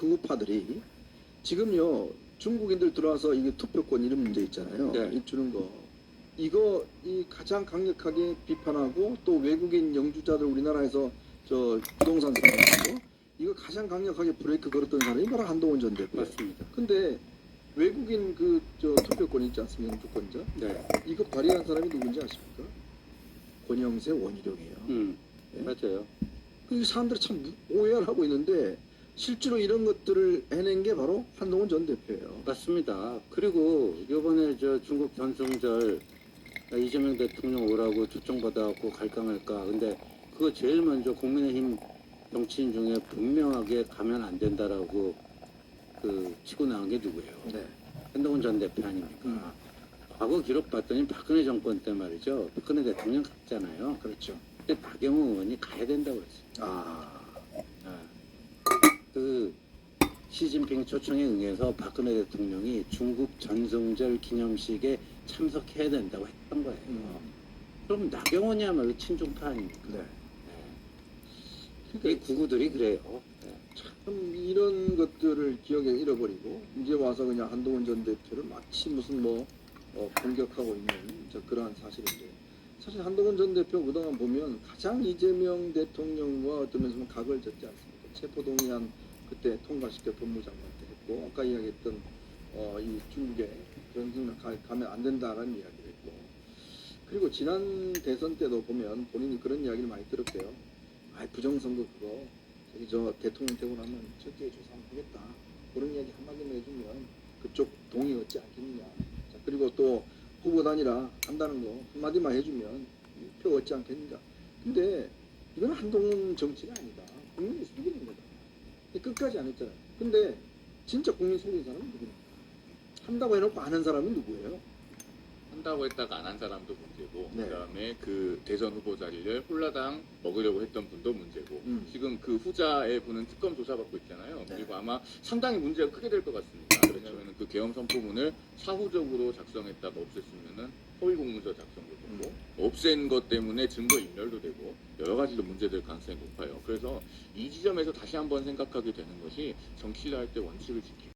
극우파들이 지금요 중국인들 들어와서 이게 투표권 이런 문제 있잖아요. 네. 이 주는 거 이거 이 가장 강력하게 비판하고 또 외국인 영주자들 우리나라에서 저 부동산 사고 이거 가장 강력하게 브레이크 걸었던 사람이 바로 한동훈 전 대표. 맞습니다. 근데 외국인 그 저 투표권 있지 않습니까? 영주권자. 네. 이거 발의한 사람이 누군지 아십니까? 권영세 원희룡이에요. 네? 맞아요. 그 사람들이 참 오해를 하고 있는데 실제로 이런 것들을 해낸 게 바로 한동훈 전 대표예요. 맞습니다. 그리고 이번에 저 중국 전승절 이재명 대통령 오라고 초청받아갖고 갈까 말까. 근데 그거 제일 먼저 국민의힘 정치인 중에 분명하게 가면 안 된다라고 그 치고 나간 게 누구예요? 네. 한동훈 전 대표 아닙니까? 과거 기록 봤더니 박근혜 정권 때 말이죠. 박근혜 대통령 갔잖아요. 그렇죠. 그때 박영우 의원이 가야 된다고 그랬어요. 아, 그 시진핑 초청에 응해서 박근혜 대통령이 중국 전승절 기념식에 참석해야 된다고 했던 거예요. 그럼 나경원이야말로 친중파 아닙니까? 네. 이 구구들이 그래요. 참 이런 것들을 기억에 잃어버리고 이제 와서 그냥 한동훈 전 대표를 마치 무슨 뭐 공격하고 있는 그러한 사실인데 사실 한동훈 전 대표 그동안 보면 가장 이재명 대통령과 어떤 면에서 보면 각을 졌지 않습니까? 체포동의안 그때 통과시켜 법무장관 때 했고 아까 이야기했던 이 중국에 그런 생각 가면 안 된다라는 이야기를 했고 그리고 지난 대선 때도 보면 본인이 그런 이야기를 많이 들었대요. 아 부정선거 그거 저기 저 대통령 되고 나면 적기에 조사하겠다 그런 이야기 한마디만 해주면 그쪽 동의 얻지 않겠느냐. 자, 그리고 또 후보 단일화 한다는 거 한마디만 해주면 표 얻지 않겠느냐. 근데 이건 한동훈 정치가 아니다. 국민이 속이는 거다. 끝까지 안 했잖아요. 근데 진짜 국민 속인 사람은 누구입니까? 한다고 해놓고 안 한 사람은 누구예요? 한다고 했다가 안 한 사람도 문제고 네. 그다음에 그 대선 후보 자리를 홀라당 먹으려고 했던 분도 문제고 지금 그 후자의 분은 특검 조사받고 있잖아요. 네. 그리고 아마 상당히 문제가 크게 될 것 같습니다. 왜냐하면 그 계엄 선포문을 사후적으로 작성했다가 없앴으면은 허위 공문서 작성도 되고 없앤 것 때문에 증거 인멸도 되고 여러 가지로 문제될 가능성이 높아요. 그래서 이 지점에서 다시 한번 생각하게 되는 것이 정치를 할 때 원칙을 지키고